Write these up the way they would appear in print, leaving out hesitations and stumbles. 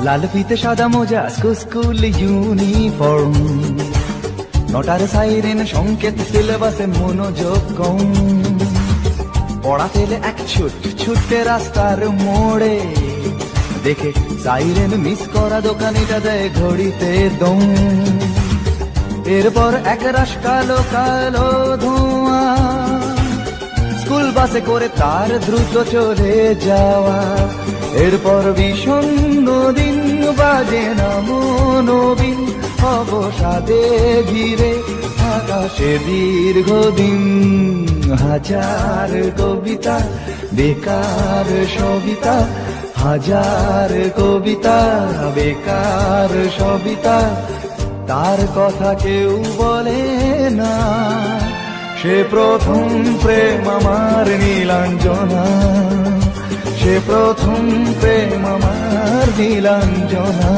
লাল ফিতে সাদা মোজা স্কুল ইউনিফর্ম, নটার সাইরেন সংকেত সিলেবাসে মনোযোগ কম। পড়া ফেলে এক ছুটে রাস্তার মোড়ে, দেখে সাইরেন মিস করা দোকানিটা দেয় ঘড়িতে দম। এরপর এক রাশ কালো কালো ধোঁয়া, স্কুল বাসে করে তার দ্রুত চলে যাওয়া। এরপর বিষণ্ণ দিন বাজে না মনোবিন, অবসাদে ঘিরে আকাশে দীর্ঘদিন। হাজার কবিতা বেকার সবিতা, হাজার কবিতা বেকার সবিতা, তার কথা কেউ বলে না। সে প্রথম প্রেম আমার নীলাঞ্জনা, সে প্রথম প্রেম আমার নীলাঞ্জনা।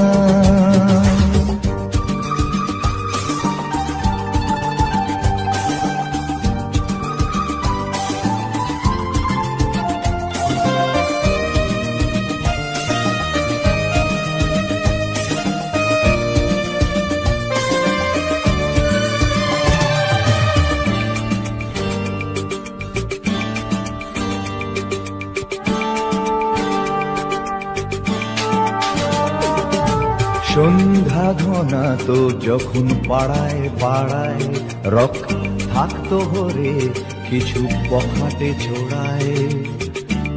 সন্ধ্যা ঘনা তো যখন পাড়ায় পাড়ায় রক থাকতো হরে কিছু পখাটে ছোড়ায়।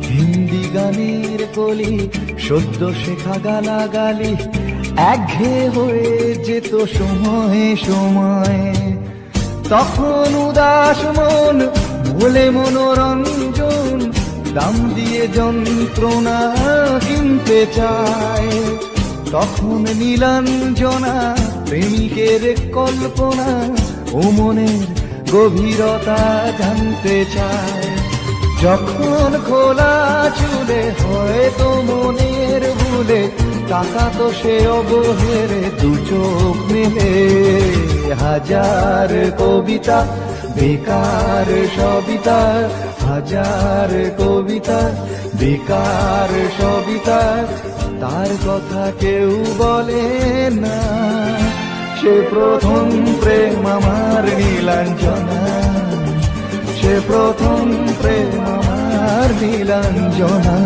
হিন্দি গানের কলি সদ্য শেখা গালাগালি একঘেয়ে হয়ে যেত সময়ে সময়ে। তখন উদাস মন ভুলে মনোরঞ্জন, দাম দিয়ে যন্ত্রণা কিনতে চায়। তখন নীলাঞ্জনা প্রেমিকের কল্পনা ও মনের গভীরতা জানতে চায়। যখন খোলা চুলে হয়তো মনের ভুলে, টাকা তো সে অবহেরে দু চোখ মেলে। হাজার কবিতা বেকার সবিতা, হাজার কবিতা বেকার সবিতা, তার কথা কেউ বলে না। সে প্রথম প্রেম আমার নীলাঞ্জনা, সে প্রথম প্রেম আমার নীলাঞ্জনা।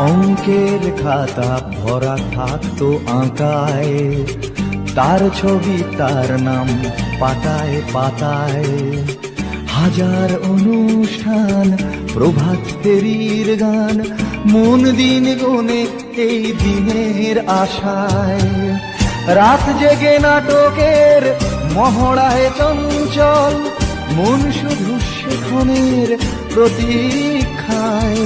অঙ্কের খাতা ভরা থাকতো আঁকায়, তার ছবি তার নাম পাতায় পাতায়। হাজার অনুষ্ঠান প্রভাত ফেরির গান, মন দিন গুনে এই দিনের আশায়। রাত জেগে নাটকের মহড়ায় চঞ্চল, মন শুধু সেখানের প্রতীক্ষায়।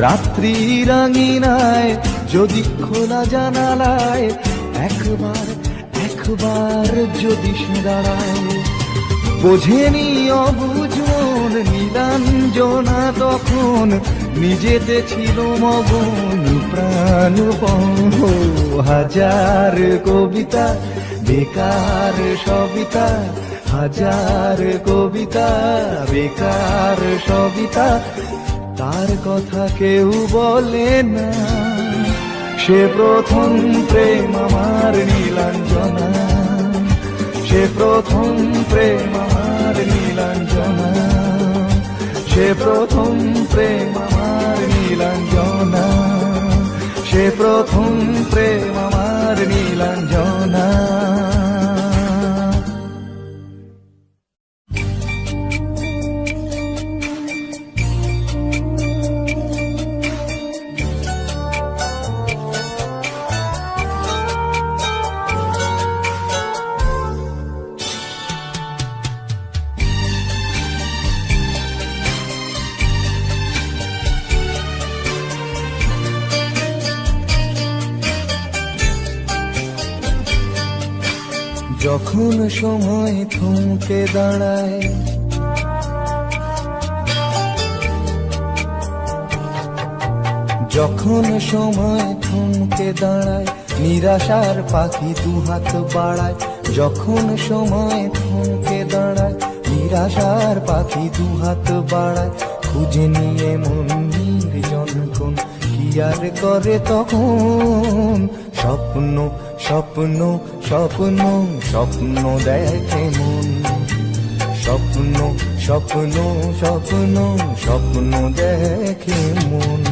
রাত্রি রাঙিনায় যদি খোলা জানালায় একবার একবার যদি সে দাঁড়ায়। বোঝেনি অবুঝ মন নীলাঞ্জনা তখন, নিজেতে ছিল মগন প্রাণপণ। হাজার কবিতা বেকার সবিতা, হাজার কবিতা বেকার সবিতা, তার কথা কেউ বলে না। সে প্রথম প্রেম আমার নীলাঞ্জনা, সে প্রথম প্রেম আমার নীলাঞ্জনা, সে প্রথম প্রেম আমার নীলাঞ্জনা, সে প্রথম প্রেম আমার নীলাঞ্জনা। যখন সময় থমকে দাঁড়ায়, যখন সময় থমকে দাঁড়ায়, নিরাশার পাখি দুহাত বাড়ায়। যখন সময় থমকে দাঁড়ায়, নিরাশার পাখি দুহাত বাড়ায়। খুঁজে নিয়ে মন নির্জন কোন কি আর করে তখন। স্বপ্ন স্বপ্ন স্বপ্ন স্বপ্ন দেখে মন, স্বপ্ন স্বপ্ন স্বপ্ন স্বপ্ন দেখে মন।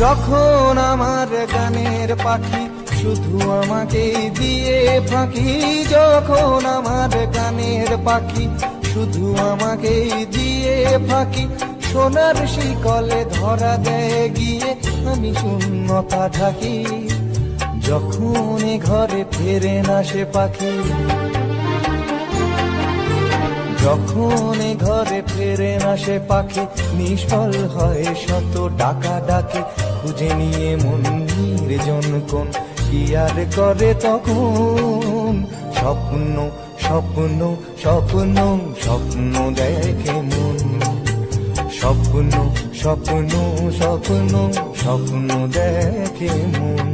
যখন আমার গানের পাখি শুধু আমাকে দিয়ে ফাঁকি, যখন আমার গানের পাখি শুধু আমাকে দিয়ে ফাঁকি। সোনার শিকলে ধরা দেয় গিয়ে আমি শূন্যতা ঢাকি। যখন ঘরে ফেরে না সে পাখি, যখন ঘরে ফেরে না সে পাখি, নিষ্ফল হয় শত ডাকা ডাকে। খুঁজে নিয়ে মন নির্জন কোন কি আর করে তখন। স্বপ্ন স্বপ্ন স্বপ্ন স্বপ্ন দেখে মন, স্বপ্ন স্বপ্ন স্বপ্ন স্বপ্ন দেখে মন।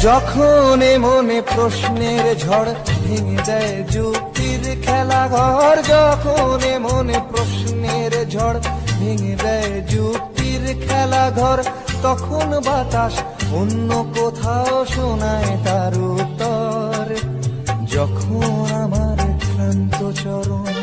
যখন মনে প্রশ্নের ঝড় ভেঙে দেয় যুক্তির খেলাঘর, যখন মনে প্রশ্নের ঝড় ভেঙে দেয় যুক্তির খেলাঘর, তখন বাতাস অন্য কোথাও শোনায় তার উত্তর। যখন আমার ক্লান্ত চরণ,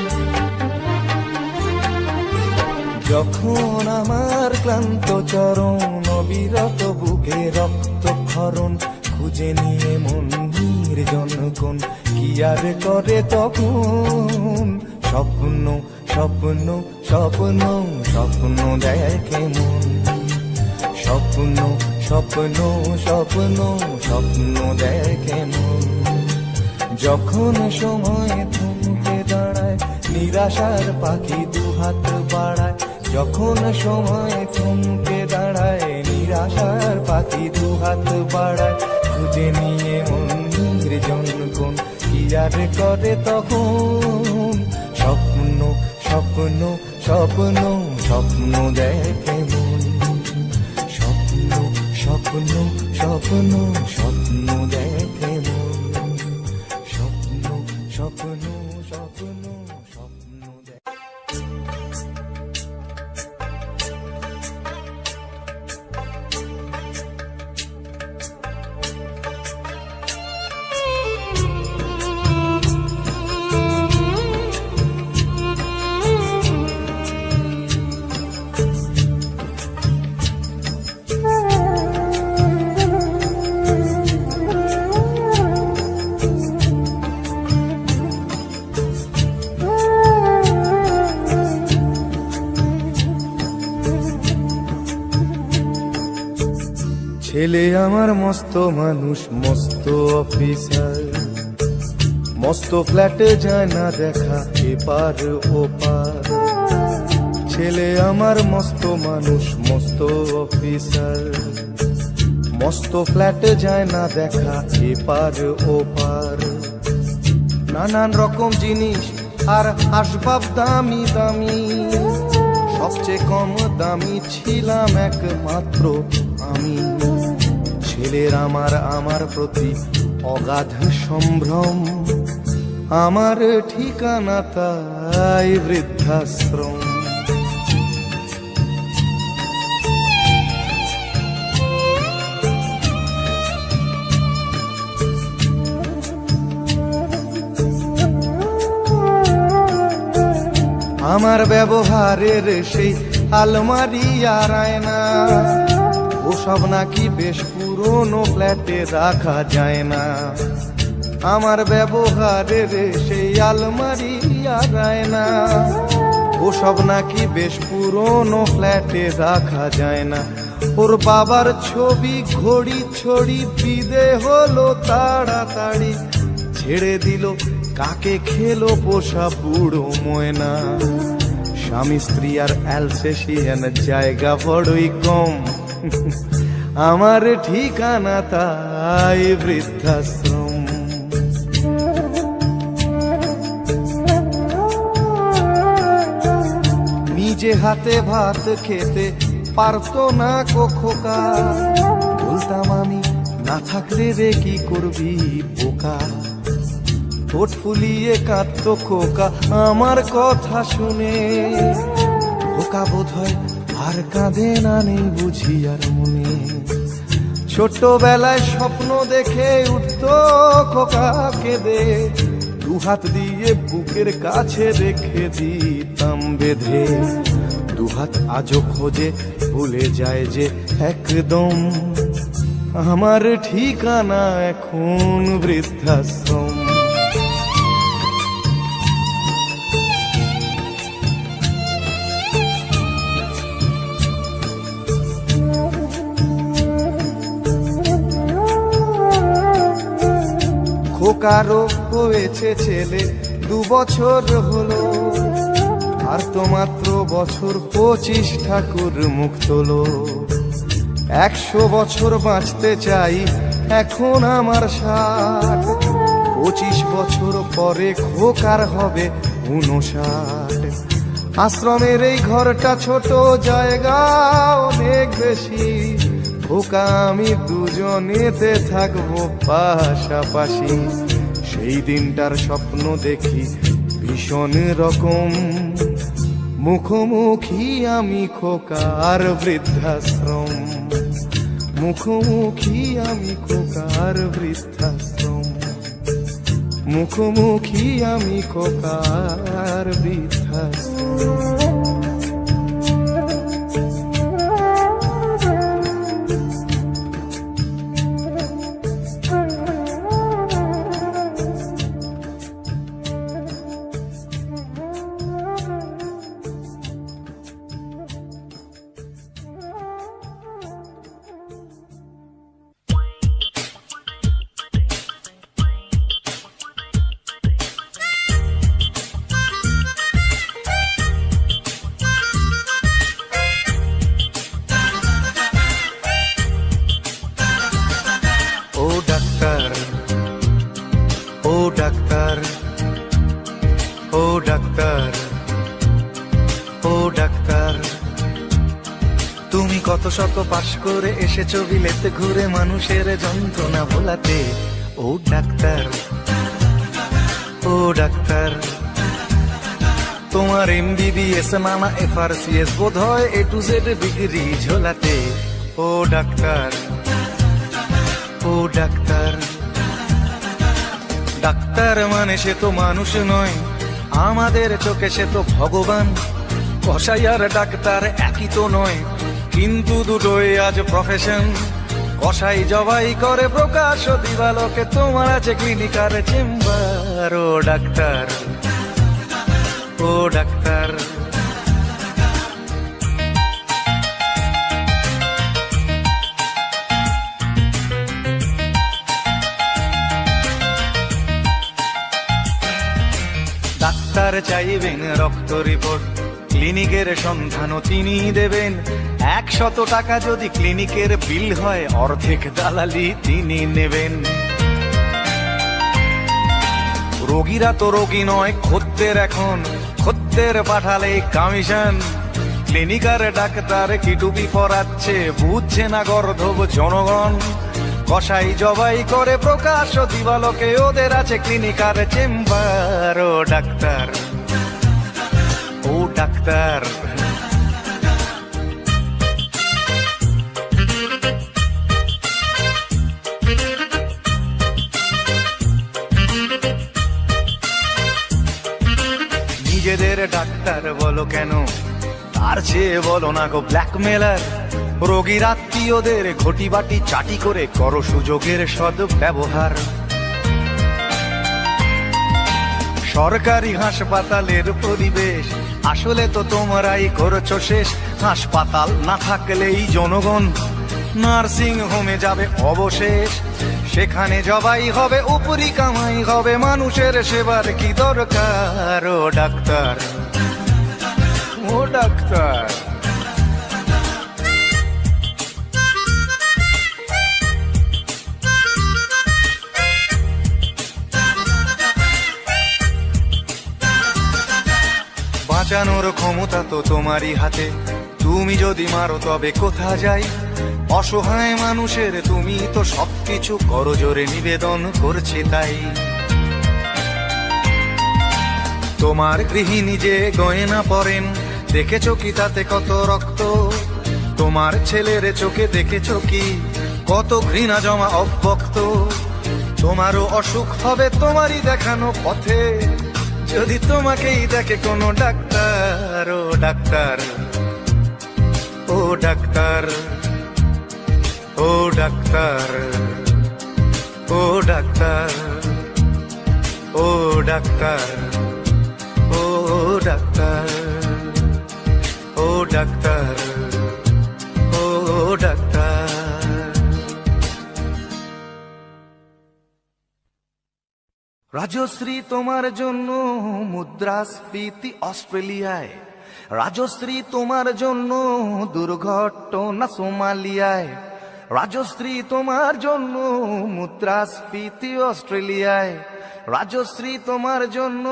যখন আমার ক্লান্ত চরণ, অবিরত বুকে রক্তক্ষরণ। খুঁজে নিয়ে মন নির্জন কোন কি আর করে তখন। স্বপ্ন স্বপ্ন স্বপ্ন স্বপ্ন দেখে মন, স্বপ্ন স্বপ্ন স্বপ্ন স্বপ্ন দেখে মন। যখন সময় থমকে দাঁড়ায়, নিরাশার পাখি দুহাত বাড়ায়। যখন সময় থমকে দাঁড়ায়, নিরাশার পাখি দুহাত বাড়ায়। খুঁজে নিয়ে মন নির্জন কোন কি আর করে তখন। স্বপ্ন স্বপ্ন স্বপ্ন স্বপ্ন দেখে মন, স্বপ্ন স্বপ্ন স্বপ্ন স্বপ্ন দেখে মন, স্বপ্ন স্বপ্ন স্বপ্ন স্বপ্ন দেখে। ছেলে আমার মস্ত মানুষ, মস্ত অফিসার, মস্ত ফ্ল্যাটে যায় না দেখা এপার ওপার। ছেলে আমার মস্ত মানুষ, মস্ত অফিসার, মস্ত ফ্ল্যাটে যায় না দেখা এপার ওপার। নানান রকম জিনিস আর আসবাব দামি দামি, সবচেয়ে কম দামি ছিলাম একমাত্র আমি। ছেলের আমার প্রতি অগাধ সম্ভ্রম, আমার ঠিকানা তাই বৃদ্ধাশ্রম। আমার ব্যবহারের সেই আলমারি আর আয়না, ওসব নাকি বেশ পুরনো ফ্ল্যাটে রাখা যায় না। আমার ব্যবহারের সেই আলমারি আর আয়না, ওসব নাকি বেশ পুরনো ফ্ল্যাটে রাখা যায় না। ওর বাবার ছবি ঘড়ি ছড়ি বিদে হলো তাড়াতাড়ি, ছেড়ে দিল কাকে খেলো পোষা বুড়ো ময়না। স্বামী স্ত্রী আর অ্যালসেশিয়ান জায়গা বড়ই কম, আমার ঠিকানা তাই বৃদ্ধাশ্রম। নিজে হাতে ভাত খেতে পারতো না খোকা, বলতাম আমি না থাকলে রে কি করবি বোকা। ঠোঁট ফুলিয়ে কাঁদতো খোকা আমার কথা শুনে, খোকা বোধহয় আর কাঁদে না, নেই বুঝি আর মনে। ছোটবেলায় স্বপ্ন দেখে উঠতো খোকা কেঁদে, দুহাত দিয়ে বুকের কাছে রেখে দিতাম বেঁধে। দুহাত আজও খোঁজে ভুলে যায় যে একদম, আমার ঠিকানা এখন বৃদ্ধাশ্রম। খোকারও হয়েছে ছেলে 2 বছর হলো, আর তো মাত্র বছর 25 ঠাকুর মুখ তোলো। 100 বছর বাঁচতে চাই এখন আমার 60, 25 বছর পরে খোকার হবে 59। আশ্রমের এই ঘরটা ছোট, জায়গা অনেক বেশি, খোকা আমি দুজনেতে থাকবো পাশাপাশি। সেই দিনটার স্বপ্ন দেখি ভীষণ রকম, মুখোমুখি আমি খোকার বৃদ্ধাশ্রম। মুখোমুখি আমি খোকার বৃদ্ধাশ্রম, মুখোমুখি আমি খোকার বৃদ্ধাশ্রম। তুমি কত শত পাশ করে এসেছো বিলেতে ঘুরে মানুষের যন্ত্রণা ভোলাতে। ও ডাক্তার, ও ডাক্তার, তোমার MBBS নানা FRCS বোধ হয় A to Z ডিগ্রি ঝোলাতে। ও ডাক্তার, ও ডাক্তার, ডাক্তার মানে সে তো মানুষ নয়, আমাদের চোখে সে তো ভগবান। কসাই আর ডাক্তার একই তো নয়, কিন্তু দুটোই আজ প্রফেশন। কসাই জবাই করে প্রকাশ দিবালোকে, তোমার আছে ক্লিনিক আর চেম্বার। ও ডাক্তার, ও ডাক্তার, চাইবেন রক্ত রিপোর্ট, ক্লিনিকের সন্ধানও তিনি দেবেন। 100 টাকা যদি ক্লিনিকের বিল হয়, অর্ধেক দালালি তিনি নেবেন। রোগীরা তো রোগী নয় খদ্দের, এখন খদ্দের পাঠালে কমিশন। ক্লিনিকার ডাক্তার কি টুপি পরাচ্ছে, বুঝছে না গর্ধব জনগণ। কসাই জবাই করে প্রকাশ দিবালোকে, ওদের আছে ক্লিনিকার চেম্বার। ও ডাক্তার, ও ডাক্তার, নিজেদের ডাক্তার বলো কেন, তার চেয়ে বলো না গো ব্ল্যাকমেলার। রোগীর আত্মীয়দের ঘটি বাটি চাটি করে করো সুযোগের সদ্ব্যবহার। সরকারি হাসপাতালের পরিবেশ আসলে তো তোমরাই করছো শেষ। হাসপাতাল না থাকলেই জনগণ নার্সিং হোমে যাবে অবশেষ। সেখানে জবাই হবে, উপরি কামাই হবে, মানুষের সেবার কি দরকার। ও ডাক্তার, ও ডাক্তার, বাঁচানোর ক্ষমতা তো তোমারই হাতে, তুমি যদি মারো তবে কোথা যাই। অসহায় মানুষের তুমি তো সবকিছু করজোরে নিবেদন করছে তাই। তোমার গৃহিণী যে গয়না পরেন, দেখেছো কি তাতে কত রক্ত? তোমার ছেলের চোখে দেখেছো কি কত ঘৃণা জমা অব্যক্ত? তোমারও অসুখ হবে তোমারই দেখানো পথে, যদি তোমাকেই দেখে কোনো ডাক্তার। ও ডাক্তার, ও ডাক্তার, ও ডাক্তার, ও ডাক্তার, ও ডাক্তার, ও ডাক্তার, ও ডাক্তার, ও ডাক্তার। রাজশ্রী তোমার জন্য মুদ্রাস্ফীতি অস্ট্রেলিয়ায়, রাজশ্রী তোমার জন্য দুর্ঘটনা সোমালিয়ায়, রাজশ্রী তোমার জন্য মুদ্রাস্ফীতি অস্ট্রেলিয়ায়, রাজশ্রী তোমার জন্য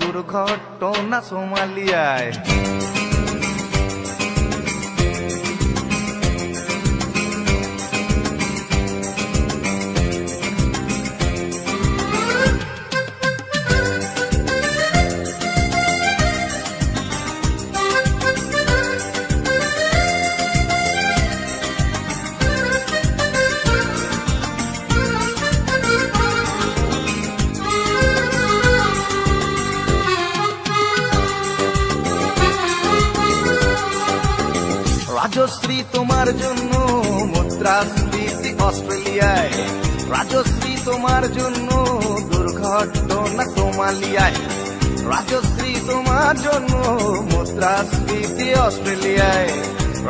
দুর্ঘটনা সোমালিয়ায়। রাজশ্রী তোমার জন্য মুদ্রাস্ফীতি অস্ট্রেলিয়ায়, রাজশ্রী তোমার জন্য দুর্ঘটনা সোমালিয়ায়, রাজশ্রী তোমার জন্য মুদ্রাস্ফীতি অস্ট্রেলিয়ায়,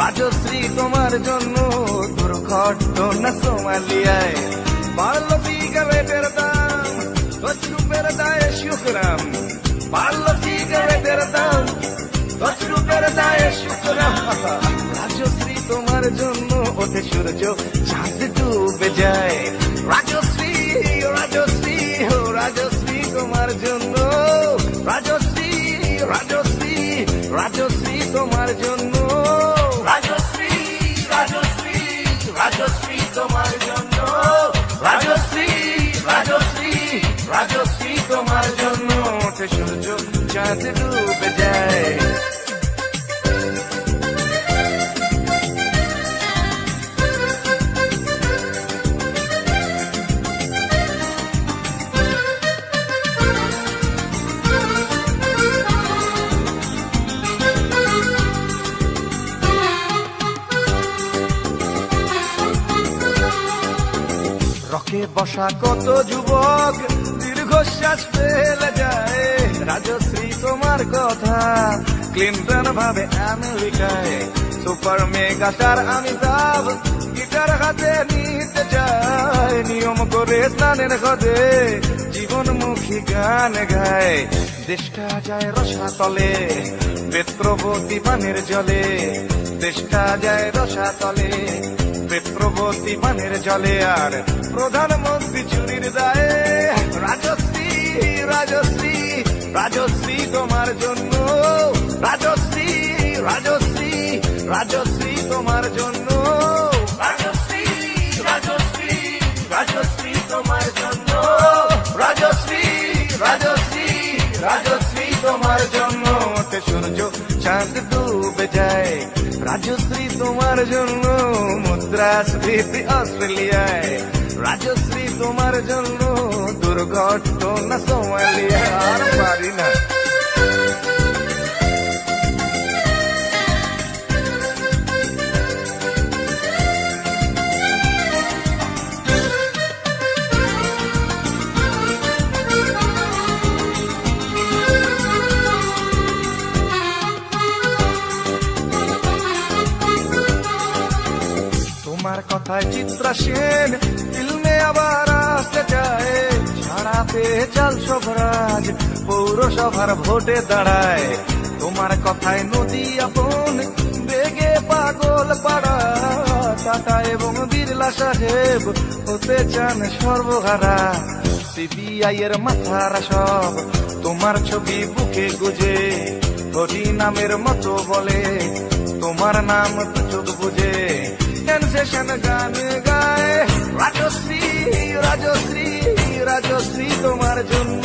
রাজশ্রী তোমার জন্য দুর্ঘটনা সোমালিয়ায়। বাড়লো সিগারেটের দাম, 10 রুপির দায়ে শুকরাম। বাড়লো সিগারেটের দাম, 10 রুপির দায়ে শুকরাম। রাজশ্রী তোমার জন্য ওঠে সূর্য, চাঁদ ডুবে যায়। রাজশ্রী, রাজশ্রী, ও রাজশ্রী তোমার জন্য, রাজশ্রী, রাজশ্রী, রাজশ্রী তোমার জন্য, রাজশ্রী, রাজশ্রী, রাজশ্রী তোমার জন্য, রাজশ্রী, রাজশ্রী, রাজশ্রী তোমার জন্য ওঠে সূর্য, চাঁদ ডুবে যায়। রকে বসা কত যুবক দীর্ঘশ্বাস ফেলে যায়। রাজশ্রী তোমার কথা ক্লিন্টন ভাবে আমেরিকায়, super mega star Amitabh guitar হাতে নিতে চায়, নিয়ম করে স্নানের ঘরে জীবনমুখী গান গায়। দেশটা যায় রসাতলে পেত্রবতী পানের জলে, দেশটা যায় রসাতলে পেত্রবতী পানের জলে। আর প্রধানমন্ত্রী চুরির দায়ে রাজশ্রী রাজশ্রী রাজশ্রী তোমার জন্য, রাজশ্রী রাজশ্রী রাজশ্রী তোমার জন্য, রাজশ্রী রাজশ্রী রাজশ্রী তোমার জন্য, রাজশ্রী রাজশ্রী রাজশ্রী তোমার জন্য। সূর্য চাঁদ ডুবে যায় রাজশ্রী তোমার জন্য, মুদ্রাস্ফীতি অস্ট্রেলিয়ায় রাজশ্রী তোমার জন্য, দুর্ঘটনা সোমালিয়া। আর পারি না। তোমার কথায় চিত্রা সেন ফিল্মে আবার আসতে চায়, ছাড়া পেয়ে চাল সবরাজ পৌরসভার ভোটে দাঁড়ায়। তোমার কথায় নদী আপন বেগে পাগল পাড়া, টাটা এবং বিড়লা সাহেব হতে চান সর্বহারা। সিবিআই এর মাথারা সব তোমার ছবি বুকে গুজে, হরি নামের মতো বলে তোমার নাম তো চোখ বুঝে। সেনসেশন গান গায় রাজশ্রী রাজশ্রী রাজশ্রী তোমার জন্য,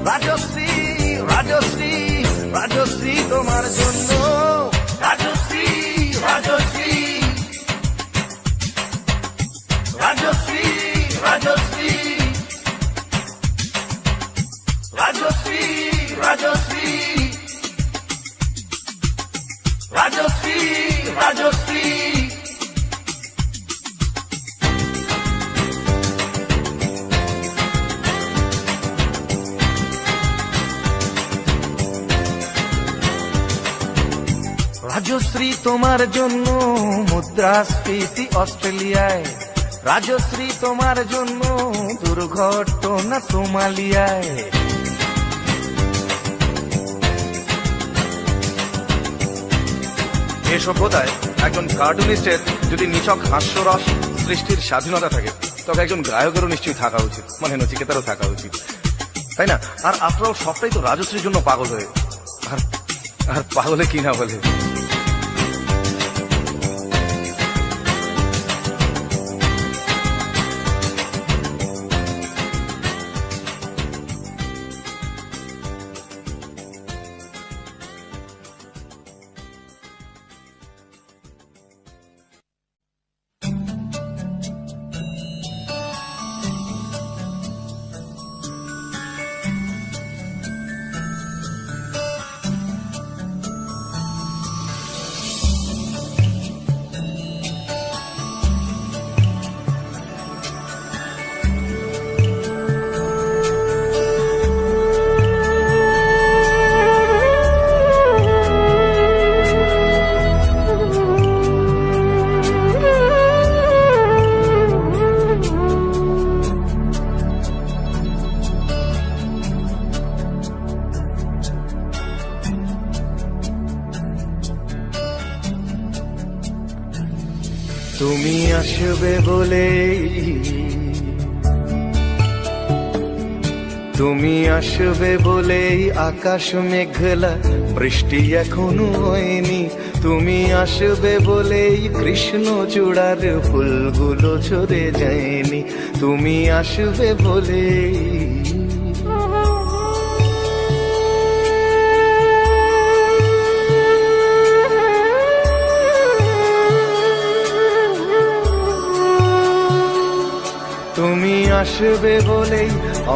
রাজশ্রী রাজশ্রী রাজশ্রী তোমার জন্য, রাজশ্রী রাজশ্রী রাজশ্রী রাজশ্রী রাজশ্রী রাজশ্রী রাজশ্রী রাজশ্রী। রাজশ্রী তোমার জন্য মুদ্রাস্ফীতি অস্ট্রেলিয়ায়, রাজশ্রী তোমার জন্য দুর্ঘটনা সোমালিয়ায়। এ সভ্যতায় একজন কার্টুনিস্টের যদি নিছক হাস্যরস সৃষ্টির স্বাধীনতা থাকে, তবে একজন গায়কেরও নিশ্চয়ই থাকা উচিত, মানে নচিকেতারও থাকা উচিত, তাই না? আর আফটার অল সবটাই তো রাজশ্রীর জন্য পাগল হয়ে, আর পাগলে কি না বলে। তুমি আসবে বলেই, তুমি আসবে বলেই আকাশ মেঘলা, বৃষ্টি এখনো হয়নি। তুমি আসবে বলেই কৃষ্ণ চূড়ার ফুলগুলো ঝরে যায়নি। তুমি আসবে বলেই তুমি আসবে বলেই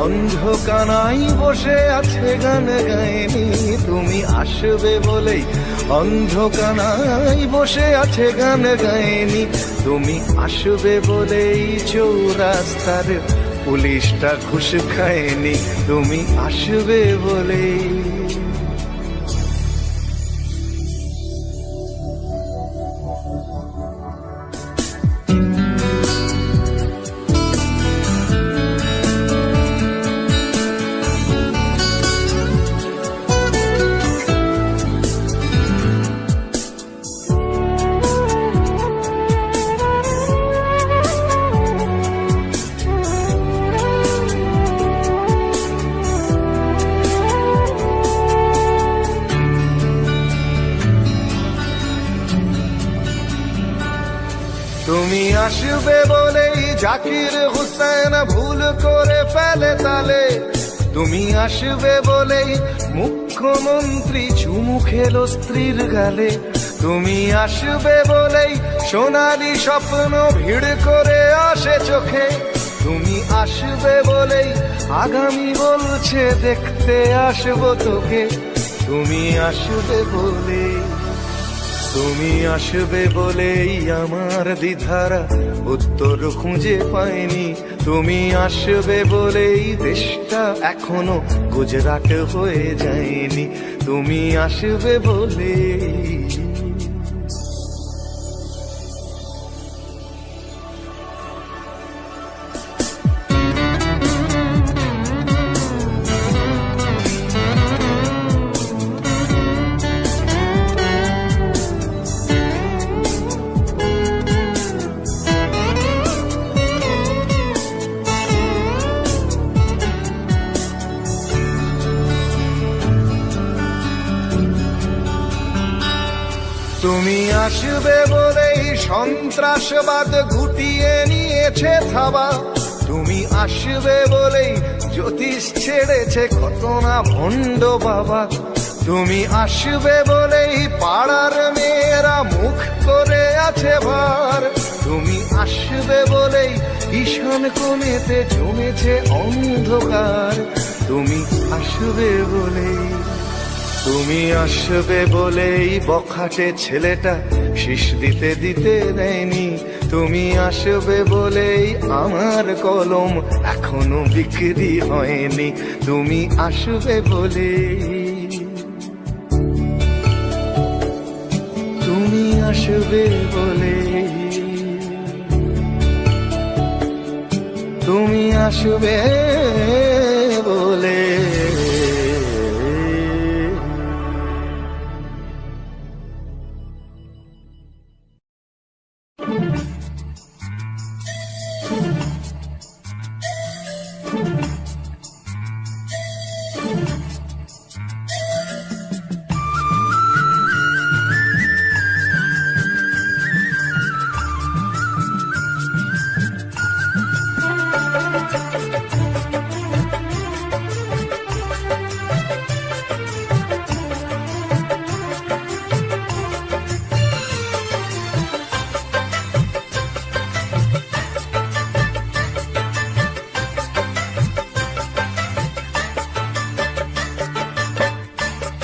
অন্ধকানাই বসে আছে গান গায়নি। তুমি আসবে বলেই অন্ধকানাই বসে আছে গান গায়নি। তুমি আসবে বলেই চৌরাস্তার পুলিশটা ঘুষ খায়নি। তুমি আসবে বলেই তুমি আসবে বলেই জাকির হুসেন ভুল করে ফেলে তালে, তুমি আসবে বলেই মুখ্যমন্ত্রী চুমু খেলো স্ত্রীর গালে, তুমি আসবে বলেই সোনালি স্বপ্ন ভিড় করে আসে চোখে, তুমি আসবে বলেই আগামী বলছে দেখতে আসবো তোকে, তুমি আসবে বলেই, তুমি আসবে বলেই আমার দ্বিধারা উত্তর খুঁজে পাইনি, তুমি আসবে বলেই দেশটা এখনো গুজরাট হয়ে যায়নি, তুমি আসবে বলেই। তুমি আসবে বলেই সন্ত্রাসবাদ গুটিয়ে নিয়েছে থাবা, তুমি আসবে বলেই জ্যোতিষ ছেড়েছে কত না ভণ্ড বাবা, তুমি আসবে বলেই পাড়ার মেয়েরা মুখ করে আছে ভার, তুমি আসবে বলেই ঈশান কোণেতে জমেছে অন্ধকার, তুমি আসবে বলেই, তুমি আসবে বলেই বখাটে ছেলেটা শীষ দিতে দিতে দেয়নি, তুমি আসবে বলেই আমার কলম এখনো বিক্রি হয়নি, তুমি আসবে বলেই, তুমি আসবে বলেই, তুমি আসবে বলে।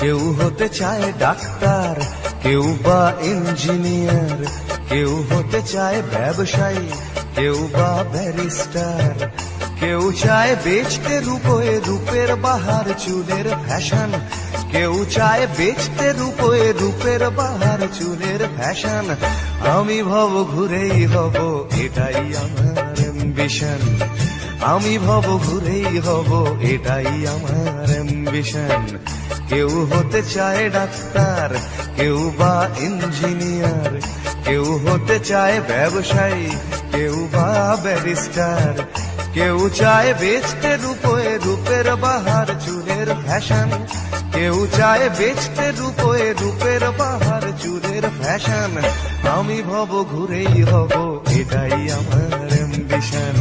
কেউ হতে চায় ডাক্তার, কেউ বা ইঞ্জিনিয়ার, কেউ হতে চায় ব্যবসায়ী, কেউ বা ব্যারিস্টার, কেউ চায় বেচতে রূপে রূপের বাহার চুলের ফ্যাশন, কেউ চায় বেচতে রূপে রূপের বাহার চুলের ফ্যাশন, আমি ভব ঘুরেই হব এটাই আমার অ্যাম্বিশন, আমি ভব ঘুরেই হব এটাই আমার অ্যাম্বিশন। কেউ হতে চায় ডাক্তার, কেউ বা ইঞ্জিনিয়ার, কেউ হতে চায় ব্যবসায়ী, কেউ বা ব্যারিস্টার, কেউ চায় বেচতে রূপে রূপের বাহার চুলের ফ্যাশন, কেউ চায় বেচতে রূপে রূপের বাহার চুলের ফ্যাশন, আমি ভব ঘুরেই হব এটাই আমার অ্যাম্বিশন,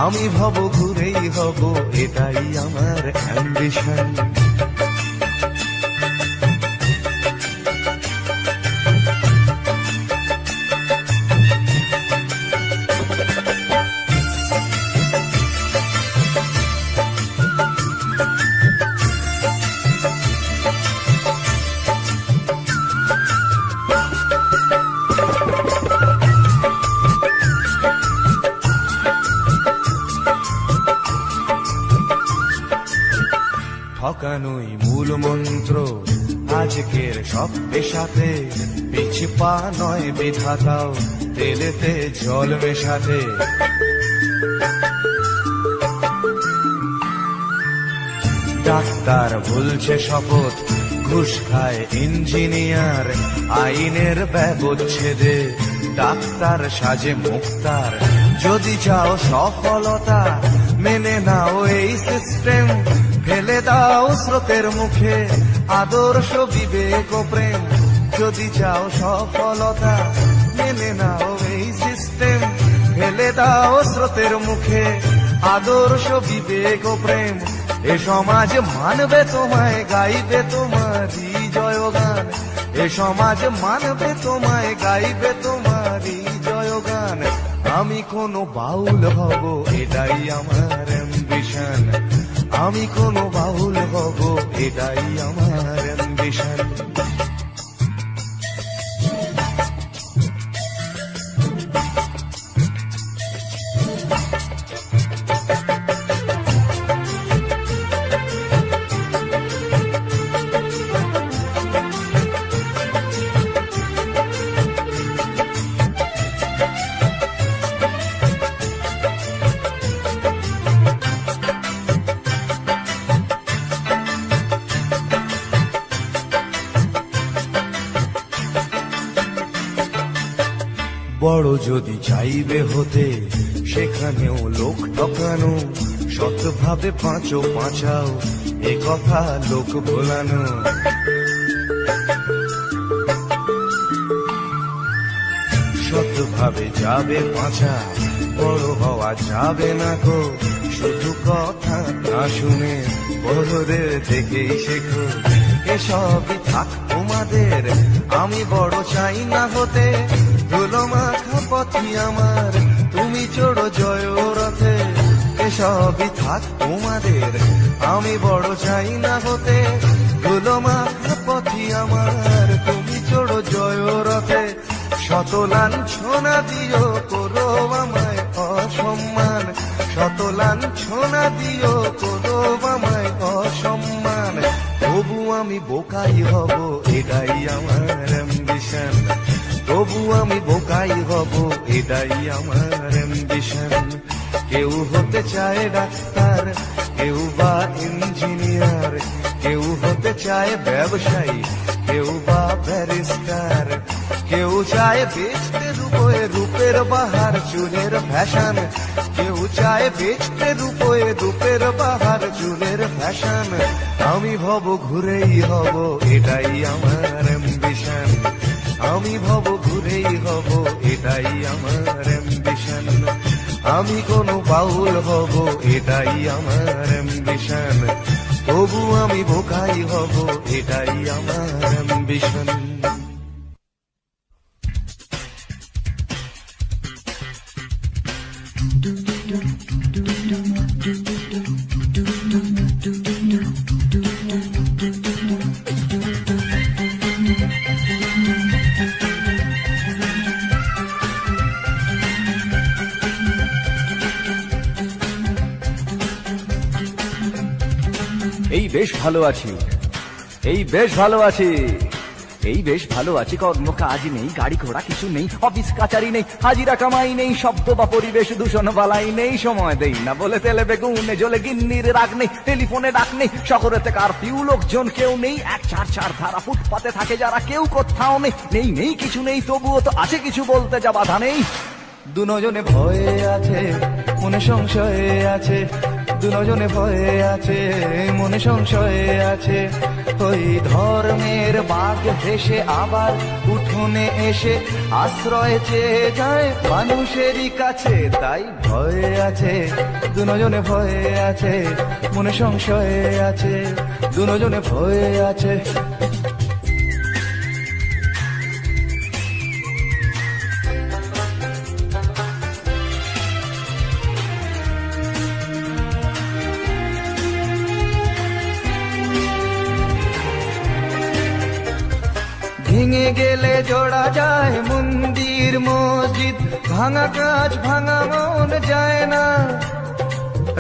আমি ভব ঘুরেই হব এটাই আমার অ্যাম্বিশন। ঠকানোই মূল মন্ত্র আজকের সব পেশাতে, পিছু পা নয় বিধাতাও তেলেতে জল মেশাতে। ডাক্তার বলছে শপথ, ঘুষ খায় ইঞ্জিনিয়ার, আইনের ব্যবচ্ছেদে ডাক্তার সাজে মুক্তার। যদি চাও সফলতা মেনে নাও এই সিস্টেম, ফেলে দাও স্রোতের মুখে আদর্শ বিবেক ও প্রেম। যদি চাও সফলতা মেনে নাও এই সিস্টেম, সিস্টেম ফেলে দাও স্রোতের মুখে, আদর্শ বিবেক ও প্রেম এ সমাজ মানবে তোমায়, গাইবে তোমারই জয়গান। এ সমাজ মানবে তোমায়, গাইবে তোমারই জয়গান। আমি কোনো বাউল হব এটাই আমার অ্যাম্বিশন, আমি কোনো বাউল হব এটাই আমার অ্যাম্বিশন। বড় যদি চাইবে হতে সেখানেও লোক ঠকানো, সৎভাবে পাঁচো পাঁচাও এ কথা লোক ভোলানো। সৎভাবে যাবে পাঁচা, বড় হওয়া যাবে না গো। শুধু কথা না শুনে বড়দের দেখেই শেখো। এসবই থাক তোমাদের, আমি বড় চাই না হতে। ধুলো মাখা পথই আমার, তুমি চড়ো জয় রথে। এসবই থাক তোমাদের, আমি বড় চাই না হতে। ধুলো মাখা পথই আমার, তুমি চড়ো জয় রথে। শত লাঞ্ছনা দিও করো আমায় অসম্মান, শত লাঞ্ছনা দিও করো আমায় অসম্মান। তবু আমি বোকাই হব এটাই আমার অ্যাম্বিশন, তবু আমি বোকাই হব এটাই আমার অ্যাম্বিশন। কেউ হতে চায় ডাক্তার, কেউ বা ইঞ্জিনিয়ার, কেউ হতে চায় ব্যবসায়ী, কেউ বা ব্যারিস্টার। কেউ চায় বেচতে রূপে রূপের বাহার চুলের ফ্যাশন, কেউ চায় বেচতে রূপে রূপের বাহার চুলের ফ্যাশন। আমি ভব ঘুরেই হব এটাই আমার অ্যাম্বিশন, আমি ভব ঘুরেই হব এটাই আমার অ্যাম্বিশন। আমি কোনো বাউল হব এটাই আমার অ্যাম্বিশন, তবু আমি বোকাই হব এটাই আমার অ্যাম্বিশন। এই বেশ ভালো আছি, এই বেশ ভালো আছি, এই বেশ ভালো আছি। কর্ম কাজ নেই, গাড়ি ঘোড়া কিছু নেই, অফিস কাচারি নেই, হাজিরা কামাই নেই, শব্দ বা পরিবেশ দূষণ বালাই নেই। সময় দেই না বলে তেলে বেগুনে জ্বলে গিন্নির রাগ নেই, টেলিফোনে ডাক নেই, শহরেতে কারফিউ লোকজন কেউ নেই। 1-4-4 ধারা ফুটপাতে থাকে যারা, কেউ কোথাও নেই। নেই নেই কিছু নেই, তবুও তো আছে কিছু, বলতে যা বাধা নেই। দুজনে ভয়ে আছে, মনে সংশয়ে আছে, দুজনে ভয়ে আছে, মনে সংশয়ে আছে। ওই ধর্মের বাঘ ভেসে আবার উঠোনে এসে আশ্রয় চেয়ে যায় মানুষেরই কাছে। তাই ভয়ে আছে, দুজনে ভয়ে আছে, মনে সংশয়ে আছে, দুজনে ভয়ে আছে। ভেঙে গেলে জোড়া যায় মন্দির মসজিদ, ভাঙা কাজ ভাঙা মন যায় না।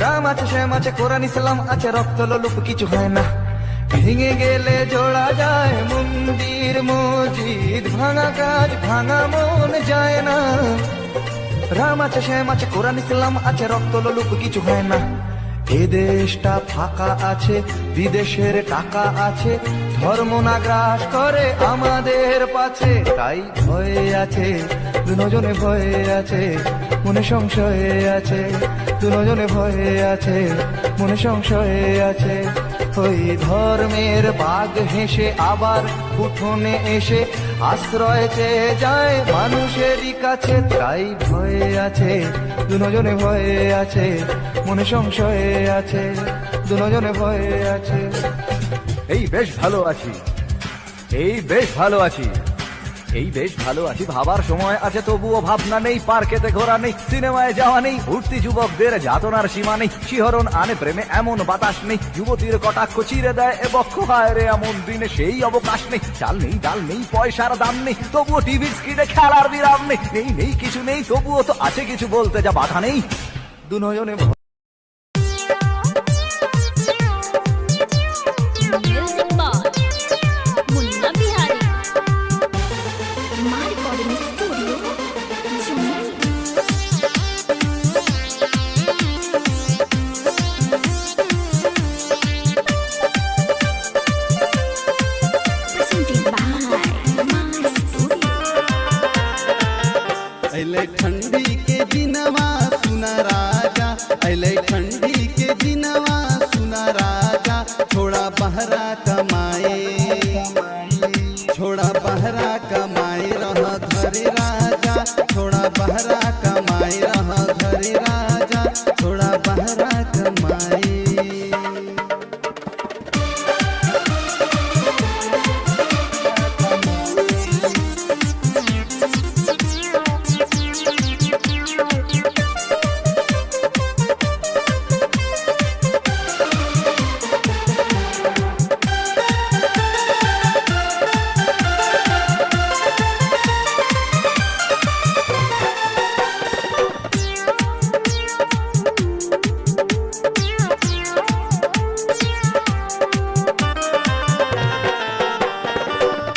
রাম আছে, শ্যাম আছে, কোরআন ইসলাম আছে, রক্ত লোলুপ কিছু হয় না। ভেঙে গেলে জোড়া যায় মন্দির মসজিদ, ভাঙা কাজ ভাঙা মন যায় না। রাম আছে, শ্যাম আছে, কোরআন ইসলাম আছে, রক্ত লোলুপ কিছু হয় না। এ দেশটা ফাঁকা আছে, বিদেশের টাকা আছে, ধর্ম না গ্রাস করে আমাদের পাছে। তাই ভয়ে আছে, দুজনে ভয়ে আছে, মনে সংশয়ে আছে, দুজনে ভয়ে আছে, মনে সংশয়ে আছে। ওই ধর্মের বাঘ হেসে আবার উঠোনে এসে আশ্রয় চেয়ে যায় মানুষেরই কাছে, তাই ভয়ে আছে দুজনে ভয়ে আছে, মনে সংশয়ে আছে দুজনে ভয়ে আছে। এই বেশ ভালো আছি, এই বেশ ভালো আছি, এই বেশ ভালো আছি ভাবার সময় আছে, তবুও ভাবনা নেই, পার্কেতে ঘোরা নেই, সিনেমায় যাওয়া নেই, উঠতি যুবকদের যাতনার সীমা নেই, শিহরণ আনে প্রেমে এমন বাতাস নেই, যুবতীর কটাক্ষ চিরে দেয় এ বক্ষ, হায় রে এমন দিনে সেই অবকাশ নেই, চাল নেই ডাল নেই পয়সার দাম নেই, তবুও টিভির স্ক্রিনে খেলার বিরাম নেই, নেই নেই কিছু নেই, তবুও তো আছে কিছু বলতে যা বাধা নেই, দুজনে Music box. Munna Bihari. My recording studio. Jammu. Presented by My Studio. अले ठंडी के दिनवा सुना राजा, अले ठंडी के दिनवा सुना राजा, छोड़ा बहरा कमाए, छोड़ा बहरा कमाए रह घरे राजा, छोड़ा बहरा कमाए रह घरे राजा, छोड़ा बहरा कमाए।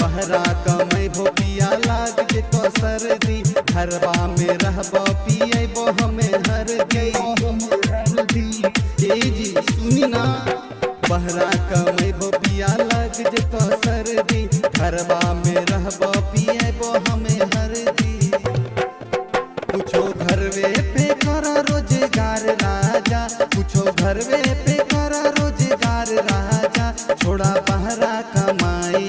बहरा कमै भो पिया लाग जे तो सर्दी, घरबा में रहबो पियबो हमें हरदी। ए जी सुनी ना, बहरा कमै भो पिया लाग जे तो सर्दी, घरबा में रहबो पियबो हमें हरदी। कुछो घरवे पे कर रोजगार राजा, कुछो घरवे पे कर रोजगार राजा, छोड़ा बहरा कमाए,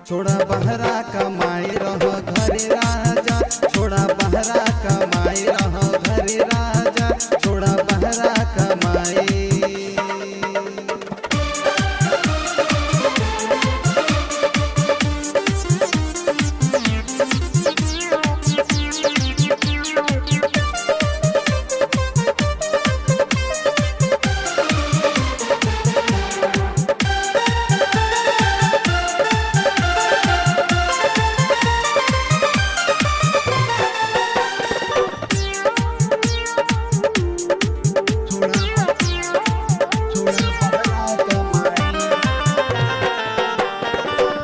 छोड़ा बहरा कमाए रह घरे राजा, छोड़ा बहरा कमाए रह घरे राजा, छोड़ा बहरा कमाए।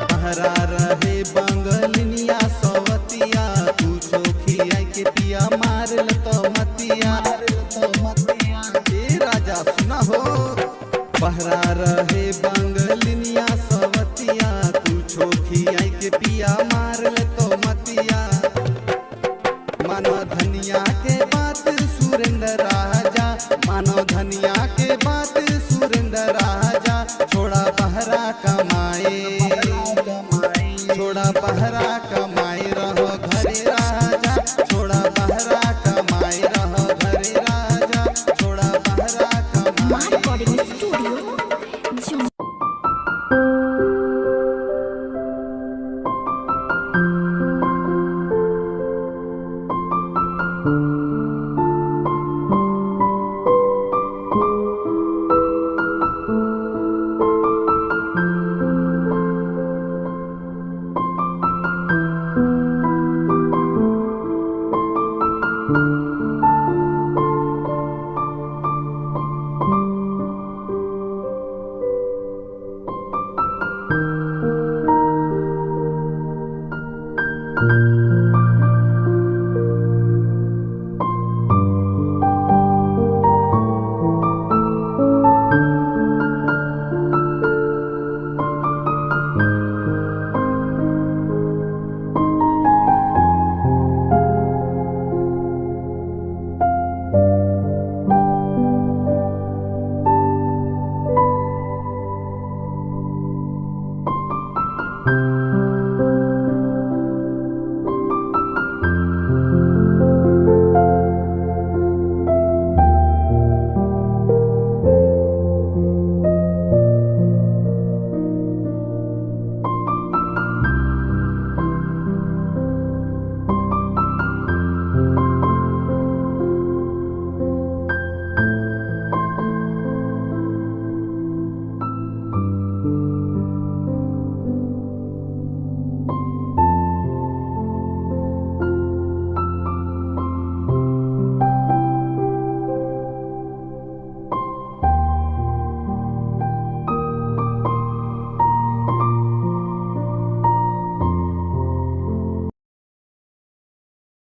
बहरा रहे बंगलिनिया सवतिया, तू चोखिया के पिया मारल तो मतिया। ए राजा सुना हो, बहरा रहे बंगलिनिया सवतिया, तू चोखिया के पिया मारल तो मतिया। मानो धनिया के बात सुरेंद्र राजा, मानो धनिया के बात सुरेंद्र राजा, छोड़ा बहरा कमाए, छोड़ा बहरा कमाए।